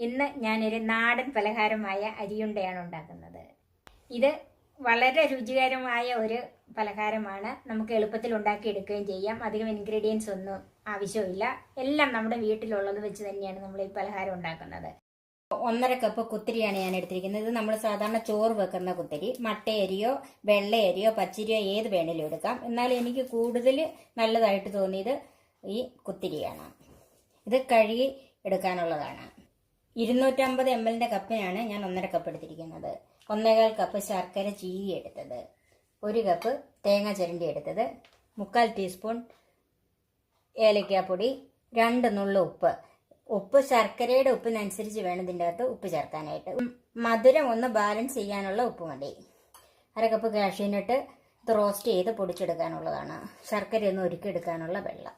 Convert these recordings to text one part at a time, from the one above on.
ഇന്ന് ഞാനൊരു നാടൻ പലഹാരമായ അരിയുണ്ടയാണ് ഉണ്ടാക്കുന്നത്. ഇത് വളരെ രുചികരമായ ഒരു പലഹാരമാണ്. നമുക്ക് എളുപ്പത്തിൽ ഉണ്ടാക്കിയെടുക്കുകയും ചെയ്യാം. അധികം ഇൻഗ്രീഡിയൻസ് ഒന്നും ആവശ്യമില്ല. എല്ലാം നമ്മുടെ വീട്ടിലുള്ളത് വെച്ച് തന്നെയാണ് നമ്മൾ ഈ പലഹാരം ഉണ്ടാക്കുന്നത്. 1.5 കപ്പ് കുത്തിരിയാണ് ഞാൻ എടുത്തിരിക്കുന്നത്. ഇത് നമ്മൾ സാധാരണ ചോറ് വെക്കുന്ന കുത്തിരി. മട്ടയരിയോ വെള്ളയരിയോ പച്ചരിയോ ഏത് വേണേലും എടുക്കാം. എന്നാൽ എനിക്ക് കൂടുതൽ നല്ലതായിട്ട് തോന്നിയത് ഈ കുത്തിരിയാണ്. ഇത് കഴുകി എടുക്കാനുള്ളതാണ്. 250 ml കപ്പിനാണ് ഞാൻ 1.5 കപ്പ് എടുത്തിരിക്കുന്നത്. 1.25 കപ്പ് ശർക്കര ചീകി എടുത്തത്, 1 കപ്പ് തേങ്ങ ചിരണ്ടി എടുത്തത്, 3/4 ടീസ്പൂൺ ഏലക്കാപ്പൊടി, 2 നുള്ളു ഉപ്പ്. ഉപ്പ് ശർക്കരയുടെ ഉപ്പിനനുസരിച്ച് വേണം ഇതിൻ്റെ അകത്ത് ഉപ്പ് ചേർക്കാനായിട്ട്. മധുരം ഒന്ന് ബാലൻസ് ചെയ്യാനുള്ള ഉപ്പ് മതി. 1/2 കപ്പ് കാഷ്യൂനട്ട് ഇത് റോസ്റ്റ് ചെയ്ത് പൊടിച്ചെടുക്കാനുള്ളതാണ്. ശർക്കര ഒന്ന് ഒരുക്കിയെടുക്കാനുള്ള വെള്ളം.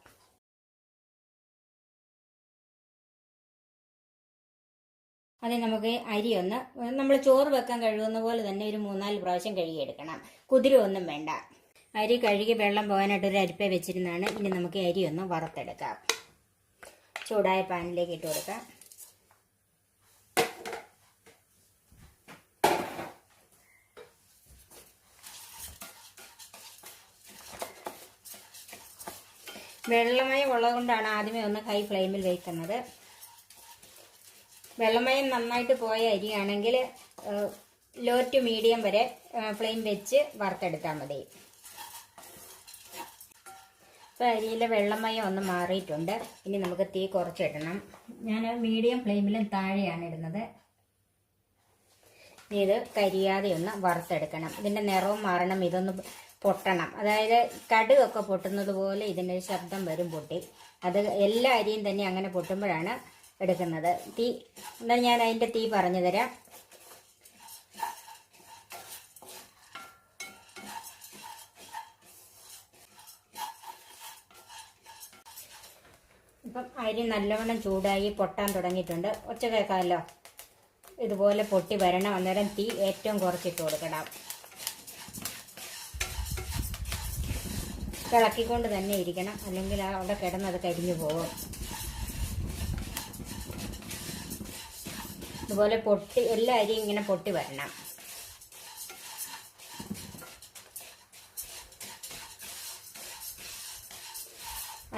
അത് നമുക്ക് അരി നമ്മൾ ചോറ് വെക്കാൻ കഴുകുന്ന പോലെ തന്നെ ഒരു 3-4 പ്രാവശ്യം കഴുകിയെടുക്കണം. കുതിര ഒന്നും വേണ്ട. അരി കഴുകി വെള്ളം പോകാനായിട്ട് ഒരു അരിപ്പ വെച്ചിരുന്നാണ്. ഇനി നമുക്ക് അരി ഒന്ന് വറുത്തെടുക്കാം. ചൂടായ പാനിലേക്ക് ഇട്ട് കൊടുക്കാം. വെള്ളമയം ഉള്ളത് കൊണ്ടാണ് ആദ്യമേ ഒന്ന് ഹൈ ഫ്ലെയിമിൽ വയ്ക്കുന്നത്. വെള്ളമയം നന്നായിട്ട് പോയ അരിയാണെങ്കിൽ ലോ ടു മീഡിയം വരെ ഫ്ലെയിം വെച്ച് വറുത്തെടുത്താൽ മതി. ഇപ്പോൾ അരിയിലെ വെള്ളമയം ഒന്ന് മാറിയിട്ടുണ്ട്. ഇനി നമുക്ക് തീ കുറച്ചിടണം. ഞാൻ മീഡിയം ഫ്ലെയിമിലും താഴെയാണ് ഇടുന്നത്. ഇത് കരിയാതെ ഒന്ന് വറുത്തെടുക്കണം. ഇതിൻ്റെ നിറവും മാറണം, ഇതൊന്ന് പൊട്ടണം. അതായത് കടുകൊക്കെ പൊട്ടുന്നത് പോലെ ഇതിൻ്റെ ശബ്ദം വരും പൊട്ടി. അത് എല്ലാ അരിയും തന്നെ അങ്ങനെ പൊട്ടുമ്പോഴാണ് എടുക്കുന്നത്. തീ എന്നാൽ ഞാൻ അതിൻ്റെ തീ പറഞ്ഞു തരാം. ഇപ്പം അരി നല്ലവണ്ണം ചൂടായി പൊട്ടാൻ തുടങ്ങിയിട്ടുണ്ട്. ഒച്ച കേൾക്കാമല്ലോ. ഇതുപോലെ പൊട്ടി വരണം. അന്നേരം തീ ഏറ്റവും കുറച്ചിട്ട് കൊടുക്കണം. ഇളക്കിക്കൊണ്ട് തന്നെ ഇരിക്കണം, അല്ലെങ്കിൽ അവിടെ കിടന്നത് കരിഞ്ഞു പോകും. ഇതുപോലെ പൊട്ടി എല്ലാ അരിയും ഇങ്ങനെ പൊട്ടി വരണം.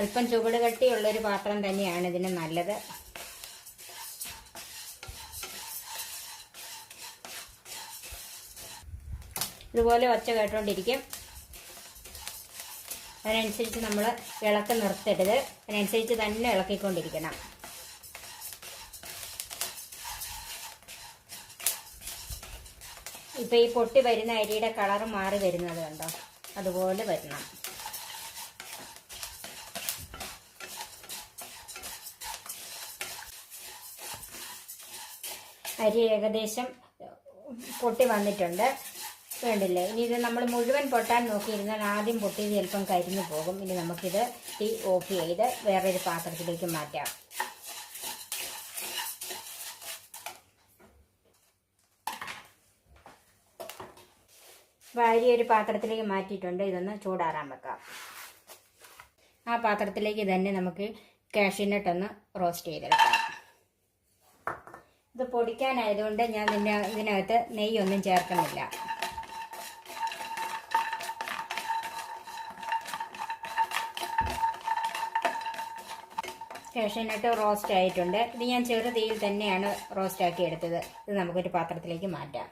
അല്പം ചുവട് കട്ടിയുള്ളൊരു പാത്രം തന്നെയാണ് ഇതിന് നല്ലത്. ഇതുപോലെ ഒച്ച കേട്ടോണ്ടിരിക്കും. അതിനനുസരിച്ച് നമ്മൾ ഇളക്കി നിർത്തരുത്. അതിനനുസരിച്ച് തന്നെ ഇളക്കിക്കൊണ്ടിരിക്കണം. ഇപ്പം ഈ പൊട്ടി വരുന്ന അരിയുടെ കളറ് മാറി വരുന്നത് കണ്ടോ, അതുപോലെ വരണം. അരി ഏകദേശം പൊട്ടി വന്നിട്ടുണ്ട്, വേണ്ടില്ലേ? ഇനി ഇത് നമ്മൾ മുഴുവൻ പൊട്ടാൻ നോക്കിയിരുന്നാൽ ആദ്യം പൊട്ടിയത് ചിലപ്പം കരിഞ്ഞു പോകും. ഇനി നമുക്കിത് തീ ഓഫ് ചെയ്ത് വേറൊരു പാത്രത്തിലേക്ക് മാറ്റാം. അരി ഒരു പാത്രത്തിലേക്ക് മാറ്റിയിട്ടുണ്ട്. ഇതൊന്ന് ചൂടാറാൻ വെക്കാം. ആ പാത്രത്തിലേക്ക് തന്നെ നമുക്ക് കാഷ്യൂനട്ട് ഒന്ന് റോസ്റ്റ് ചെയ്തെടുക്കാം. ഇത് പൊടിക്കാനായതുകൊണ്ട് ഞാൻ ഇതിനകത്ത് നെയ്യൊന്നും ചേർക്കുന്നില്ല. കാഷ്യൂനട്ട് റോസ്റ്റ് ആയിട്ടുണ്ട്. ഇത് ഞാൻ ചെറു തീയിൽ തന്നെയാണ് റോസ്റ്റ് ആക്കി എടുത്തത്. ഇത് നമുക്കൊരു പാത്രത്തിലേക്ക് മാറ്റാം.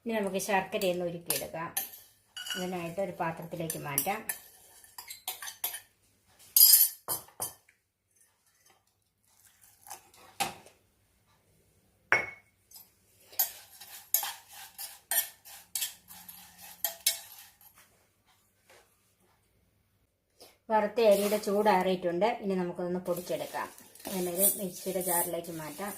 ഇനി നമുക്ക് ശർക്കരയൊന്ന് ഉരുക്കിയെടുക്കാം. അതിനായിട്ട് ഒരു പാത്രത്തിലേക്ക് മാറ്റാം. വറുത്ത അരിയുടെ ചൂടാറിയിട്ടുണ്ട്. ഇനി നമുക്കൊന്ന് പൊടിച്ചെടുക്കാം. അതിനൊരു മിക്സിയുടെ ജാറിലേക്ക് മാറ്റാം.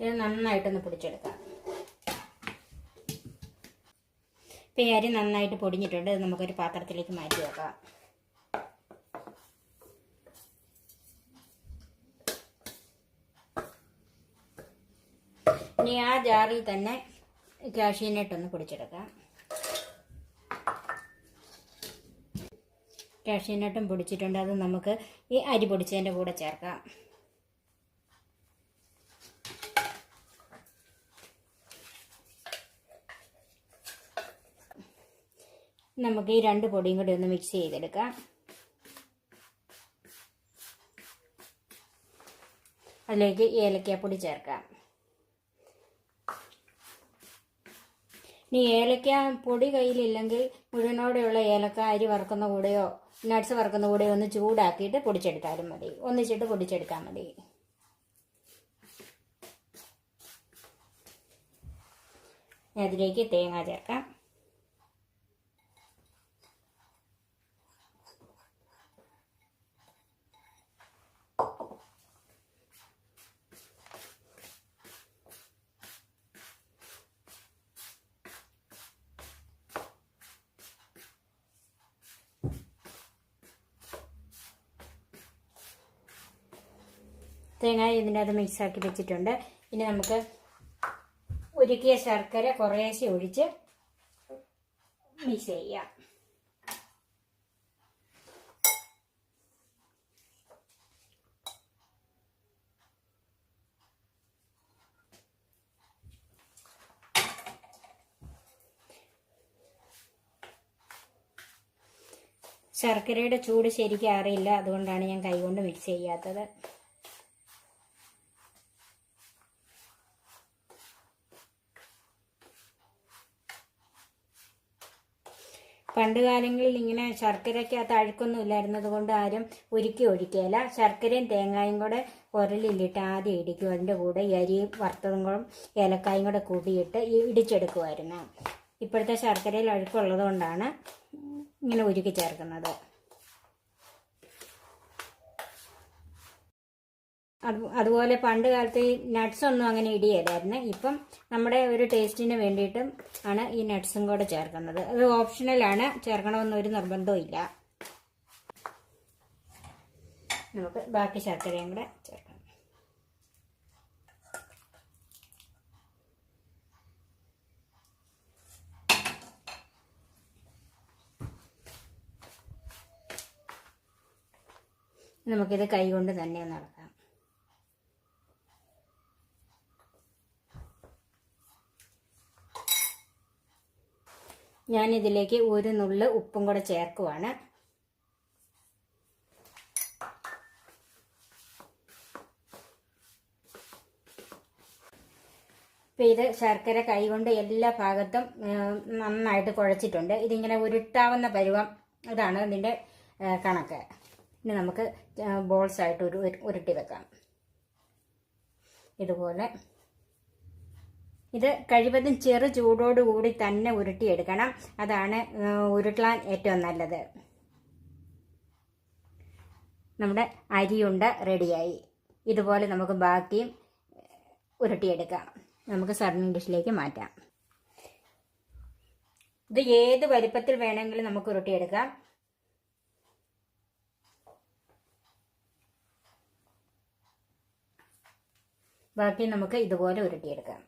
ഇത് നന്നായിട്ടൊന്ന് പൊടിച്ചെടുക്കാം. ഇപ്പം ഈ അരി നന്നായിട്ട് പൊടിഞ്ഞിട്ടുണ്ട്. ഇത് നമുക്കൊരു പാത്രത്തിലേക്ക് മാറ്റി വെക്കാം. ഇനി ആ ജാറിൽ തന്നെ കാഷ്യൂനട്ട് ഒന്ന് പൊടിച്ചെടുക്കാം. കാഷ്യൂനട്ടും പൊടിച്ചിട്ടുണ്ട്. അത് നമുക്ക് ഈ അരി പൊടിച്ചതിൻ്റെ കൂടെ ചേർക്കാം. നമുക്ക് ഈ 2 പൊടിയും കൂടി ഒന്ന് മിക്സ് ചെയ്തെടുക്കാം. അതിലേക്ക് ഏലക്കാപ്പൊടി ചേർക്കാം. ഇനി ഏലക്ക പൊടി കയ്യിലില്ലെങ്കിൽ മുഴുവനോടെയുള്ള ഏലക്ക അരി വറുക്കുന്ന കൂടെയോ നട്ട്സ് വറുക്കുന്ന കൂടെയോ ഒന്ന് ചൂടാക്കിയിട്ട് പൊടിച്ചെടുത്താലും മതി. ഒന്നിച്ചിട്ട് പൊടിച്ചെടുത്താൽ മതി. അതിലേക്ക് തേങ്ങ ചേർക്കാം. തേങ്ങ ഇതിൻ്റെ അത് മിക്സാക്കി വെച്ചിട്ടുണ്ട്. ഇനി നമുക്ക് ഉരുക്കിയ ശർക്കര കുറേശ്ശെ ഒഴിച്ച് മിക്സ് ചെയ്യാം. ശർക്കരയുടെ ചൂട് ശരിക്കും അറിയില്ല, അതുകൊണ്ടാണ് ഞാൻ കൈകൊണ്ട് മിക്സ് ചെയ്യാത്തത്. പണ്ട് കാലങ്ങളിൽ ഇങ്ങനെ ശർക്കരയ്ക്കകത്ത് അഴുക്കൊന്നും ഇല്ലായിരുന്നത് കൊണ്ട് ആരും ഉരുക്കി ഒഴിക്കുകയില്ല. ശർക്കരയും തേങ്ങായും കൂടെ ഉരലിലിട്ട് ആദ്യം ഇടിക്കും. അതിൻ്റെ കൂടെ അരി വറുത്തതും കൂടെ ഏലക്കായും കൂടെ കൂട്ടിയിട്ട് ഇടിച്ചെടുക്കുമായിരുന്നു. ഇപ്പോഴത്തെ ശർക്കരയിൽ അഴുക്കുള്ളത് കൊണ്ടാണ് ഇങ്ങനെ ഉരുക്കി ചേർക്കുന്നത്. അതുപോലെ പണ്ട് കാലത്ത് ഈ നട്ട്സ് ഒന്നും അങ്ങനെ ഇടിയില്ലായിരുന്നു. ഇപ്പം നമ്മുടെ ഒരു ടേസ്റ്റിന് വേണ്ടിയിട്ടും ആണ് ഈ നട്ട്സും കൂടെ ചേർക്കുന്നത്. അത് ഓപ്ഷണലാണ്, ചേർക്കണമെന്നൊരു നിർബന്ധവും ഇല്ല. നമുക്ക് ബാക്കി ശർക്കരയും കൂടെ ചേർക്കാം. നമുക്കിത് കൈ കൊണ്ട് തന്നെ നടക്കാം. ഞാനിതിലേക്ക് ഒരു നുള്ള് ഉപ്പും കൂടെ ചേർക്കുവാണ്. ഇപ്പം ഇത് ശർക്കര കൈകൊണ്ട് എല്ലാ ഭാഗത്തും നന്നായിട്ട് കുഴച്ചിട്ടുണ്ട്. ഇതിങ്ങനെ ഉരുട്ടാവുന്ന പരുവം, ഇതാണ് ഇതിൻ്റെ കണക്ക്. ഇനി നമുക്ക് ബോൾസായിട്ട് ഉരുട്ടി വെക്കാം. ഇതുപോലെ ഇത് കഴിവതും ചെറു ചൂടോടുകൂടി തന്നെ ഉരുട്ടിയെടുക്കണം. അതാണ് ഉരുട്ടാൻ ഏറ്റവും നല്ലത്. നമ്മുടെ അരിയുണ്ട റെഡിയായി. ഇതുപോലെ നമുക്ക് ബാക്കിയും ഉരുട്ടിയെടുക്കാം. നമുക്ക് സർവിംഗ് ഡിഷിലേക്ക് മാറ്റാം. ഇത് ഏത് വലിപ്പത്തിൽ വേണമെങ്കിലും നമുക്ക് ഉരുട്ടിയെടുക്കാം. ബാക്കി നമുക്ക് ഇതുപോലെ ഉരുട്ടിയെടുക്കാം.